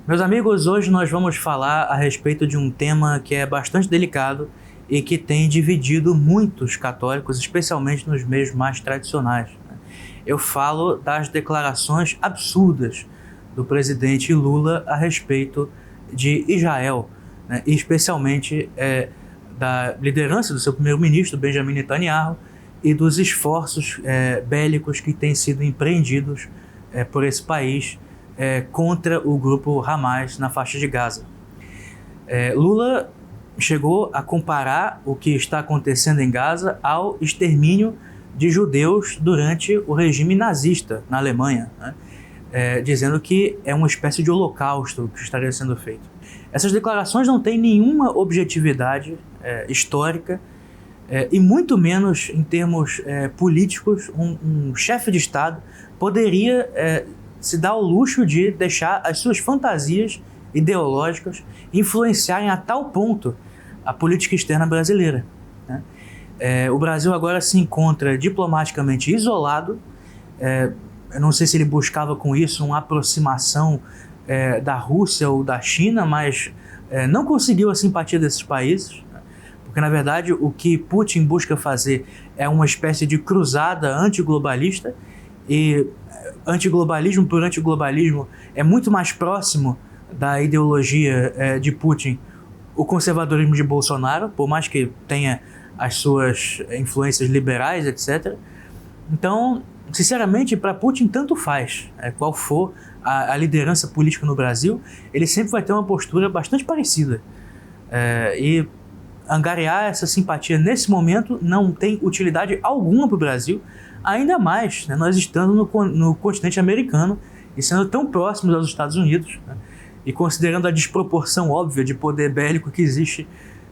Meus amigos, hoje nós vamos falar a respeito de um tema que é bastante delicado e que tem dividido muitos católicos, especialmente nos meios mais tradicionais. Eu falo das declarações absurdas do presidente Lula a respeito de Israel, né? E especialmente da liderança do seu primeiro-ministro, Benjamin Netanyahu, e dos esforços bélicos que têm sido empreendidos por esse país contra o grupo Hamas na faixa de Gaza. Lula chegou a comparar o que está acontecendo em Gaza ao extermínio de judeus durante o regime nazista na Alemanha, né? Dizendo que é uma espécie de holocausto que estaria sendo feito. Essas declarações não têm nenhuma objetividade histórica e muito menos em termos políticos. Um chefe de Estado poderia se dar ao luxo de deixar as suas fantasias ideológicas influenciarem a tal ponto a política externa brasileira, né? O Brasil agora se encontra diplomaticamente isolado. Eu não sei se ele buscava com isso uma aproximação da Rússia ou da China, mas não conseguiu a simpatia desses países, porque na verdade o que Putin busca fazer é uma espécie de cruzada antiglobalista, e antiglobalismo por antiglobalismo é muito mais próximo da ideologia de Putin o conservadorismo de Bolsonaro, por mais que tenha as suas influências liberais, etc. Então, sinceramente, para Putin tanto faz qual for a liderança política no Brasil, ele sempre vai ter uma postura bastante parecida. E angariar essa simpatia nesse momento não tem utilidade alguma para o Brasil, ainda mais, né, nós estando no continente americano e sendo tão próximos aos Estados Unidos, né, e considerando a desproporção óbvia de poder bélico que existe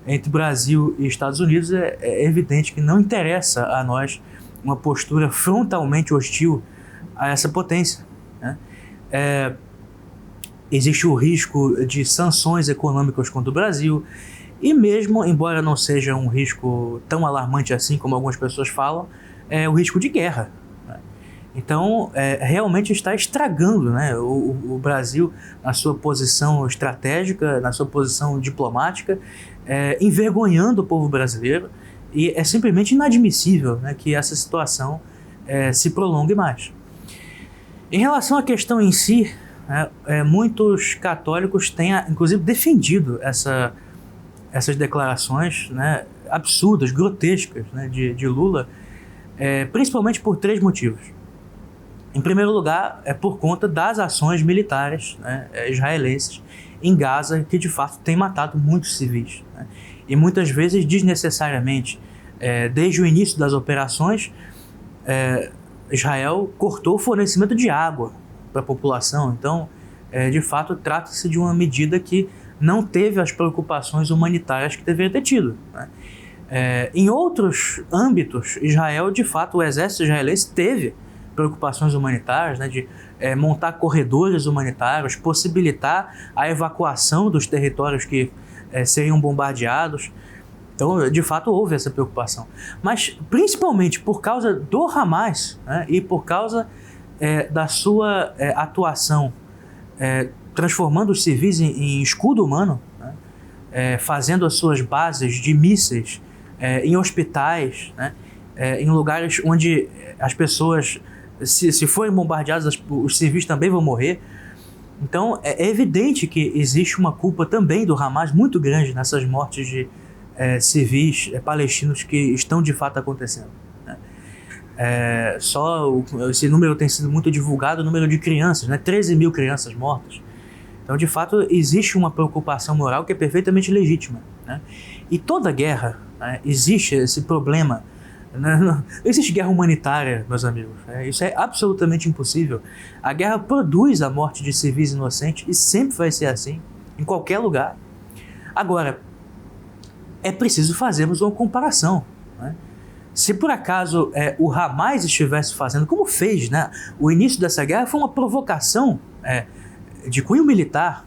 entre Brasil e Estados Unidos, é evidente que não interessa a nós uma postura frontalmente hostil a essa potência, né? Existe o risco de sanções econômicas contra o Brasil, e mesmo, embora não seja um risco tão alarmante assim como algumas pessoas falam, é o risco de guerra, né? Então, realmente está estragando, né, o Brasil na sua posição estratégica, na sua posição diplomática, envergonhando o povo brasileiro, e é simplesmente inadmissível, né, que essa situação se prolongue mais. Em relação à questão em si, muitos católicos têm, inclusive, defendido essas declarações, né, absurdas, grotescas, né, de Lula, principalmente por três motivos. Em primeiro lugar, é por conta das ações militares, né, israelenses em Gaza, que de fato tem matado muitos civis, né, e muitas vezes desnecessariamente. Desde o início das operações, Israel cortou o fornecimento de água para a população. Então, de fato, trata-se de uma medida que não teve as preocupações humanitárias que deveria ter tido, né? Em outros âmbitos, Israel, de fato, o exército israelense teve preocupações humanitárias, né, de montar corredores humanitários, possibilitar a evacuação dos territórios que seriam bombardeados. Então, de fato, houve essa preocupação. Mas, principalmente por causa do Hamas, né, e por causa da sua atuação, transformando os civis em escudo humano, né, fazendo as suas bases de mísseis em hospitais, né, em lugares onde as pessoas, se forem bombardeadas, os civis também vão morrer. Então, é evidente que existe uma culpa também do Hamas muito grande nessas mortes de civis palestinos que estão de fato acontecendo, né? Esse número tem sido muito divulgado, o número de crianças, né? 13 mil crianças mortas. Então, de fato, existe uma preocupação moral que é perfeitamente legítima, né? E toda guerra, né, existe esse problema. Não existe guerra humanitária, meus amigos. Isso é absolutamente impossível. A guerra produz a morte de civis inocentes e sempre vai ser assim, em qualquer lugar. Agora, é preciso fazermos uma comparação, né? Se por acaso o Hamas estivesse fazendo, como fez, né? O início dessa guerra foi uma provocação de cunho militar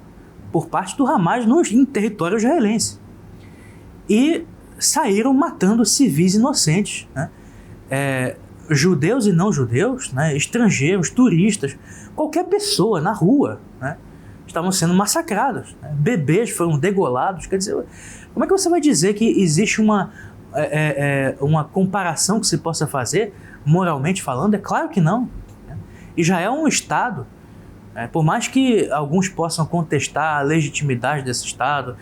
por parte do Hamas em território israelense. E saíram matando civis inocentes, né? Judeus e não judeus, né? Estrangeiros, turistas, qualquer pessoa na rua, né? estavam sendo massacrados, né? Bebês foram degolados. Quer dizer, como é que você vai dizer que existe uma comparação que se possa fazer, moralmente falando? É claro que não. Israel é um Estado. Por mais que alguns possam contestar a legitimidade desse Estado,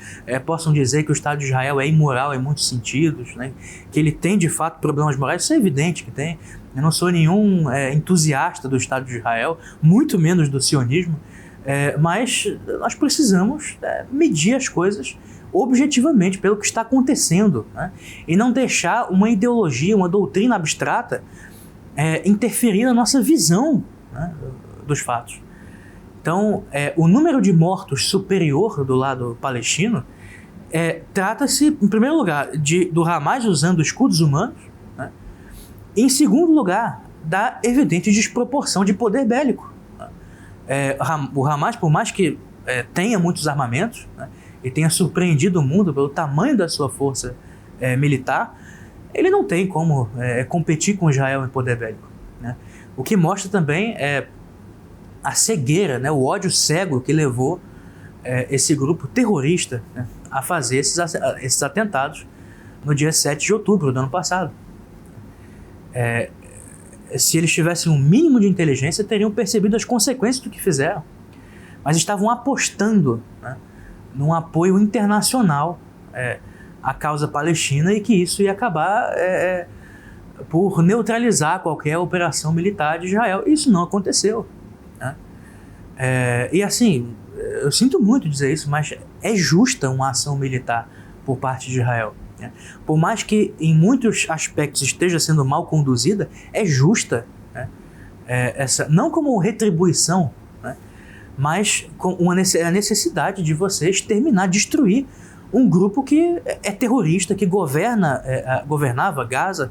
possam dizer que o Estado de Israel é imoral em muitos sentidos, né, que ele tem de fato problemas morais, isso é evidente que tem. Eu não sou nenhum entusiasta do Estado de Israel, muito menos do sionismo, mas nós precisamos medir as coisas objetivamente pelo que está acontecendo, né, e não deixar uma ideologia, uma doutrina abstrata interferir na nossa visão, né, dos fatos. Então, o número de mortos superior do lado palestino trata-se, em primeiro lugar, do Hamas usando escudos humanos, né? E, em segundo lugar, da evidente desproporção de poder bélico. O Hamas, por mais que tenha muitos armamentos, né, e tenha surpreendido o mundo pelo tamanho da sua força militar, ele não tem como competir com Israel em poder bélico, né? O que mostra também a cegueira, né, o ódio cego que levou esse grupo terrorista, né, a fazer esses atentados no dia 7 de outubro do ano passado. Se eles tivessem um mínimo de inteligência, teriam percebido as consequências do que fizeram. Mas estavam apostando, né, num apoio internacional à causa palestina, e que isso ia acabar por neutralizar qualquer operação militar de Israel. Isso não aconteceu. E assim, eu sinto muito dizer isso, mas é justa uma ação militar por parte de Israel, né? Por mais que em muitos aspectos esteja sendo mal conduzida, é justa, né? Não como retribuição, né? Mas com a necessidade de você exterminar, destruir um grupo que é terrorista, que governava Gaza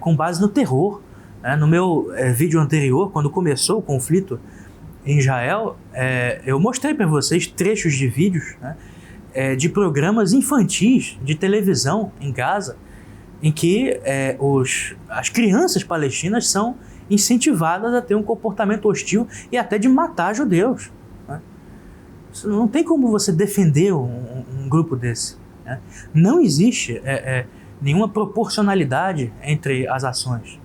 com base no terror, né? No meu vídeo anterior, quando começou o conflito em Israel, eu mostrei para vocês trechos de vídeos, né, de programas infantis de televisão em Gaza, em que as crianças palestinas são incentivadas a ter um comportamento hostil e até de matar judeus, né? Não tem como você defender um grupo desse, né? Não existe nenhuma proporcionalidade entre as ações.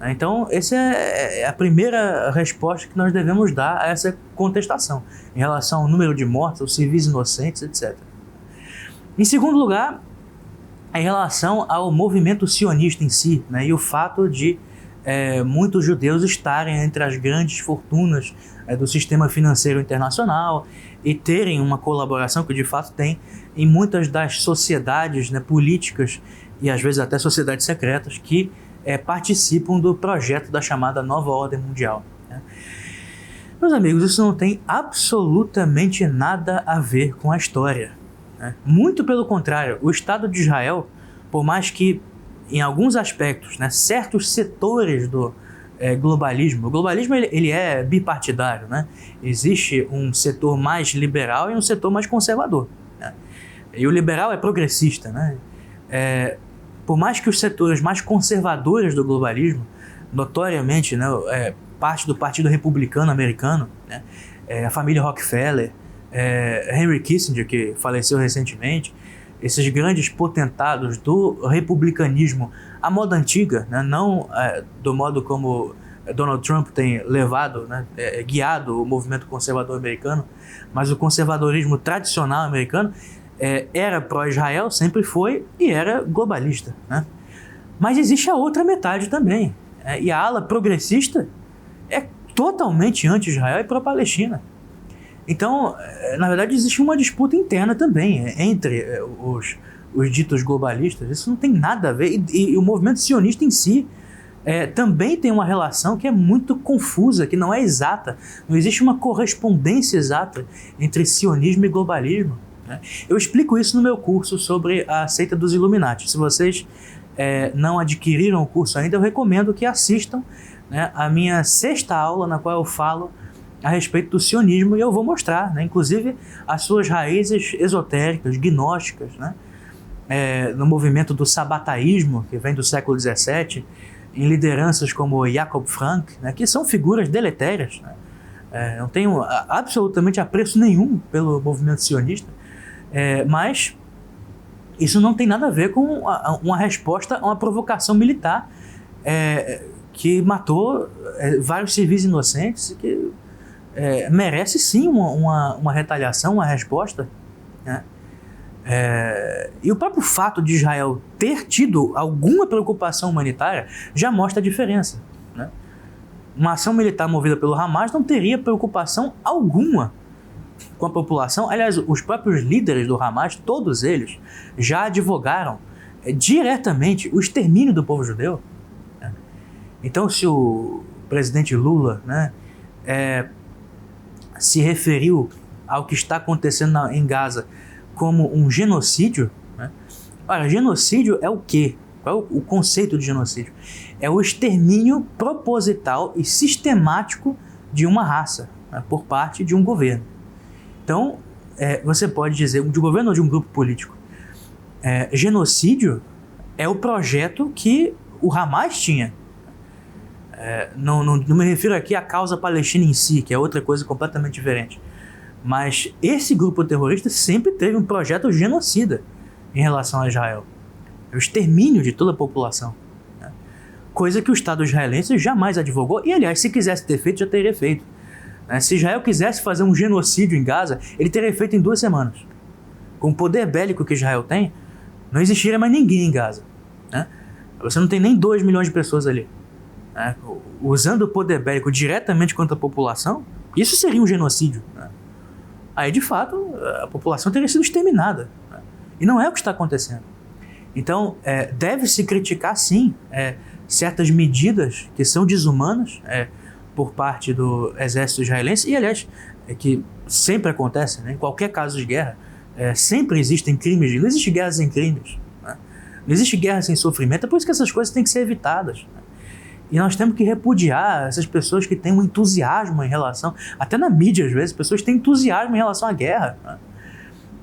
Então, essa é a primeira resposta que nós devemos dar a essa contestação, em relação ao número de mortos, aos civis inocentes, etc. Em segundo lugar, em relação ao movimento sionista em si, né, e o fato de muitos judeus estarem entre as grandes fortunas do sistema financeiro internacional e terem uma colaboração que de fato tem em muitas das sociedades, né, políticas e às vezes até sociedades secretas que participam do projeto da chamada Nova Ordem Mundial, né? Meus amigos, isso não tem absolutamente nada a ver com a história, né? Muito pelo contrário, o Estado de Israel, por mais que em alguns aspectos, né, certos setores do globalismo, o globalismo ele é bipartidário, né? Existe um setor mais liberal e um setor mais conservador, né? E o liberal é progressista, né? Por mais que os setores mais conservadores do globalismo, notoriamente, né, parte do Partido Republicano Americano, né, a família Rockefeller, Henry Kissinger, que faleceu recentemente, esses grandes potentados do republicanismo à moda antiga, né, não do modo como Donald Trump tem levado, né, guiado o movimento conservador americano, mas o conservadorismo tradicional americano, era pró-Israel, sempre foi, e era globalista, né? Mas existe a outra metade também, e a ala progressista é totalmente anti-Israel e pró-Palestina. Então, na verdade, existe uma disputa interna também entre os ditos globalistas. Isso não tem nada a ver, e o movimento sionista em si também tem uma relação que é muito confusa, que não é exata. Não existe uma correspondência exata entre sionismo e globalismo. Eu explico isso no meu curso sobre a seita dos Illuminati. Se vocês não adquiriram o curso ainda, eu recomendo que assistam, né, a minha 6ª aula, na qual eu falo a respeito do sionismo, e eu vou mostrar, né, inclusive as suas raízes esotéricas, gnósticas, né, no movimento do sabataísmo, que vem do século XVII, em lideranças como Jacob Frank, né, que são figuras deletérias, né, Não tenho absolutamente apreço nenhum pelo movimento sionista, mas isso não tem nada a ver com uma resposta a uma provocação militar que matou vários civis inocentes, que merece sim uma retaliação, uma resposta, né? E o próprio fato de Israel ter tido alguma preocupação humanitária já mostra a diferença, né? Uma ação militar movida pelo Hamas não teria preocupação alguma com a população. Aliás, os próprios líderes do Hamas, todos eles, já advogaram diretamente o extermínio do povo judeu, né? Então, se o presidente Lula, né, se referiu ao que está acontecendo em Gaza como um genocídio, né? Olha, genocídio é o quê? Qual é o conceito de genocídio? É o extermínio proposital e sistemático de uma raça, né, por parte de um governo. Então, você pode dizer, de um governo ou de um grupo político, genocídio é o projeto que o Hamas tinha. Não me refiro aqui à causa palestina em si, que é outra coisa completamente diferente. Mas esse grupo terrorista sempre teve um projeto genocida em relação a Israel. O extermínio de toda a população, né? Coisa que o Estado israelense jamais advogou, e aliás, se quisesse ter feito, já teria feito, né? Se Israel quisesse fazer um genocídio em Gaza, ele teria feito em 2 semanas. Com o poder bélico que Israel tem, não existiria mais ninguém em Gaza, né? Você não tem nem 2 milhões de pessoas ali, né? Usando o poder bélico diretamente contra a população, isso seria um genocídio, né? Aí, de fato, a população teria sido exterminada, né? E não é o que está acontecendo. Então, deve-se criticar, sim, certas medidas que são desumanas por parte do exército israelense, e, aliás, que sempre acontece, né? Em qualquer caso de guerra, sempre existem crimes, não existe guerra sem crimes, né? Não existe guerra sem sofrimento, é por isso que essas coisas têm que ser evitadas, né? E nós temos que repudiar essas pessoas que têm um entusiasmo em relação, até na mídia às vezes, pessoas têm entusiasmo em relação à guerra, né?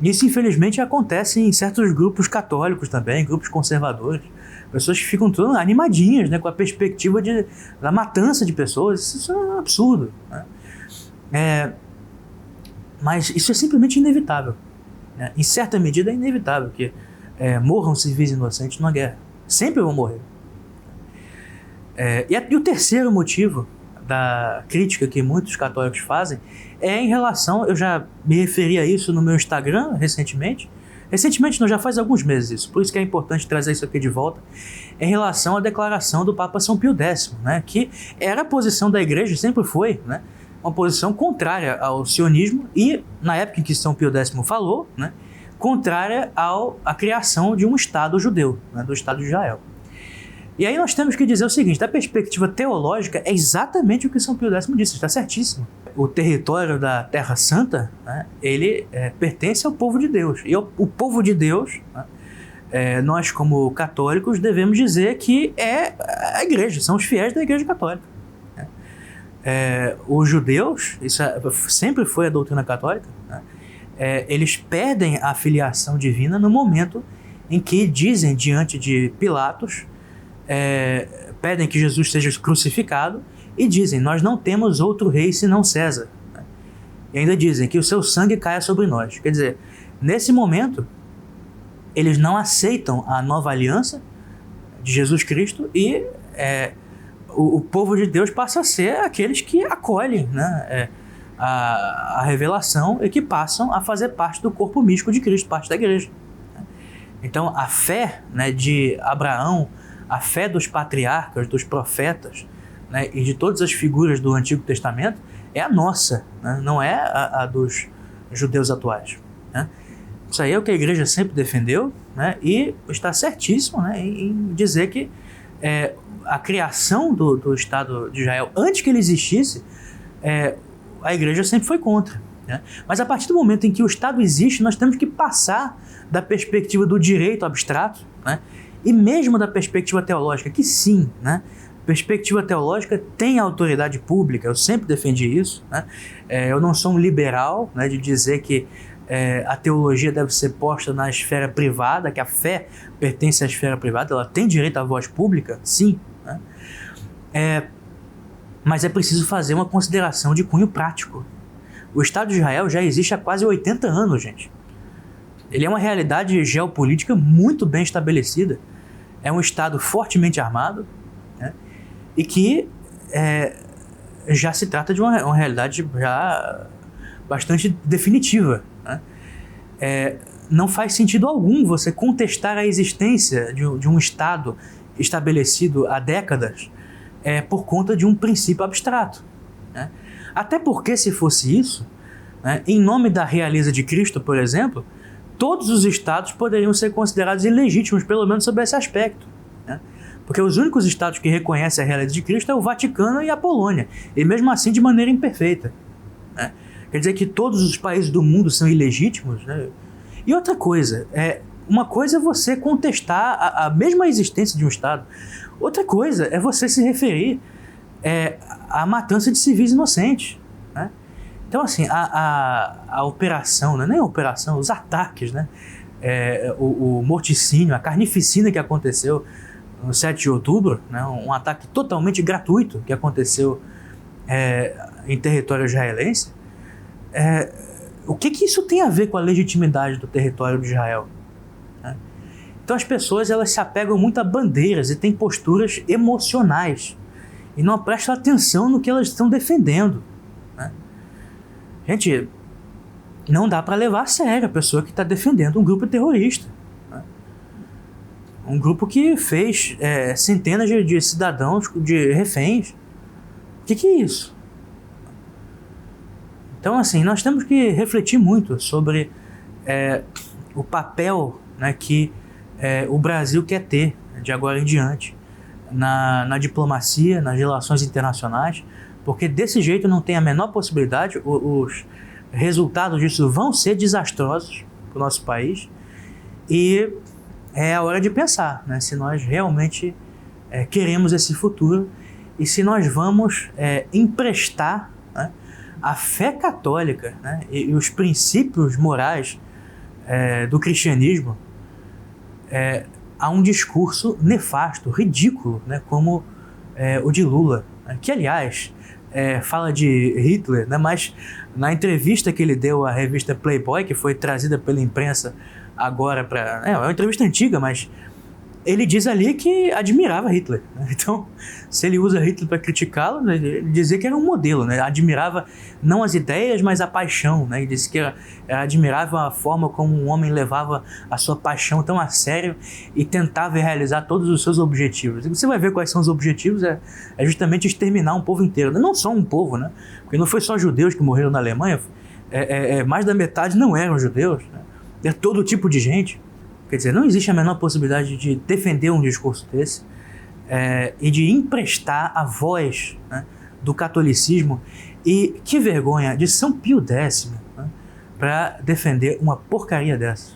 Isso, infelizmente, acontece em certos grupos católicos também, grupos conservadores. Pessoas que ficam todas animadinhas, né, com a perspectiva da matança de pessoas. Isso é um absurdo, né? Mas isso é simplesmente inevitável, né? Em certa medida é inevitável que morram civis inocentes numa guerra. Sempre vão morrer. E o terceiro motivo da crítica que muitos católicos fazem em relação, eu já me referi a isso no meu Instagram recentemente não, já faz alguns meses isso, por isso que é importante trazer isso aqui de volta, em relação à declaração do Papa São Pio X, né, que era a posição da igreja, sempre foi, né, uma posição contrária ao sionismo e, na época em que São Pio X falou, né, contrária à criação de um Estado judeu, né, do Estado de Israel. E aí nós temos que dizer o seguinte, da perspectiva teológica, é exatamente o que São Pio X disse, está certíssimo. O território da Terra Santa, né, ele pertence ao povo de Deus. E o povo de Deus, né, nós como católicos devemos dizer que é a igreja, são os fiéis da igreja católica, né? Os judeus, isso sempre foi a doutrina católica, né, eles perdem a filiação divina no momento em que dizem diante de Pilatos, pedem que Jesus seja crucificado e dizem, nós não temos outro rei senão César, né? E ainda dizem que o seu sangue caia sobre nós. Quer dizer, nesse momento, eles não aceitam a nova aliança de Jesus Cristo e o povo de Deus passa a ser aqueles que acolhem, né, a revelação e que passam a fazer parte do corpo místico de Cristo, parte da igreja. Então, a fé, né, de Abraão, a fé dos patriarcas, dos profetas, né, e de todas as figuras do Antigo Testamento é a nossa, né, não é a dos judeus atuais, né? Isso aí é o que a igreja sempre defendeu, né, e está certíssimo, né, em dizer que a criação do Estado de Israel, antes que ele existisse, a igreja sempre foi contra, né? Mas a partir do momento em que o Estado existe, nós temos que passar da perspectiva do direito abstrato, né, e mesmo da perspectiva teológica, que sim, né, perspectiva teológica tem autoridade pública, eu sempre defendi isso, né? Eu não sou um liberal, né, de dizer que a teologia deve ser posta na esfera privada, que a fé pertence à esfera privada, ela tem direito à voz pública, sim, né? Mas é preciso fazer uma consideração de cunho prático. O Estado de Israel já existe há quase 80 anos, gente. Ele é uma realidade geopolítica muito bem estabelecida. É um Estado fortemente armado, né? E que já se trata de uma realidade já bastante definitiva, né? Não faz sentido algum você contestar a existência de um Estado estabelecido há décadas por conta de um princípio abstrato, né? Até porque, se fosse isso, né, em nome da realeza de Cristo, por exemplo, todos os estados poderiam ser considerados ilegítimos, pelo menos sob esse aspecto, né? Porque os únicos estados que reconhecem a realeza de Cristo é o Vaticano e a Polônia, e mesmo assim de maneira imperfeita, né? Quer dizer que todos os países do mundo são ilegítimos, né? E outra coisa, uma coisa é você contestar a mesma existência de um Estado, outra coisa é você se referir à matança de civis inocentes, né? Então, assim, a operação, não é nem a operação, os ataques, né? O morticínio, a carnificina que aconteceu no 7 de outubro, né? Um ataque totalmente gratuito que aconteceu em território israelense. O que isso tem a ver com a legitimidade do território de Israel, né? Então as pessoas, elas se apegam muito a bandeiras e têm posturas emocionais e não prestam atenção no que elas estão defendendo, né? Gente, não dá para levar a sério a pessoa que está defendendo um grupo terrorista, né? Um grupo que fez centenas de cidadãos de reféns. O que é isso? Então, assim, nós temos que refletir muito sobre o papel, né, que o Brasil quer ter de agora em diante na diplomacia, nas relações internacionais, porque desse jeito não tem a menor possibilidade, os resultados disso vão ser desastrosos para o nosso país, e é a hora de pensar, né, se nós realmente queremos esse futuro e se nós vamos emprestar, né, a fé católica, né, e os princípios morais do cristianismo a um discurso nefasto, ridículo, né, como o de Lula, né, que, aliás, fala de Hitler, né, mas na entrevista que ele deu à revista Playboy, que foi trazida pela imprensa agora para... é uma entrevista antiga, mas ele diz ali que admirava Hitler, né? Então, se ele usa Hitler para criticá-lo, né, ele dizia que era um modelo, né? Admirava não as ideias, mas a paixão, né? Ele disse que admirava a forma como um homem levava a sua paixão tão a sério e tentava realizar todos os seus objetivos. E você vai ver quais são os objetivos, é justamente exterminar um povo inteiro. Não só um povo, né? Porque não foi só judeus que morreram na Alemanha, mais da metade não eram judeus, né? É todo tipo de gente. Quer dizer, não existe a menor possibilidade de defender um discurso desse e de emprestar a voz, né, do catolicismo, e que vergonha, de São Pio X, né, para defender uma porcaria dessa.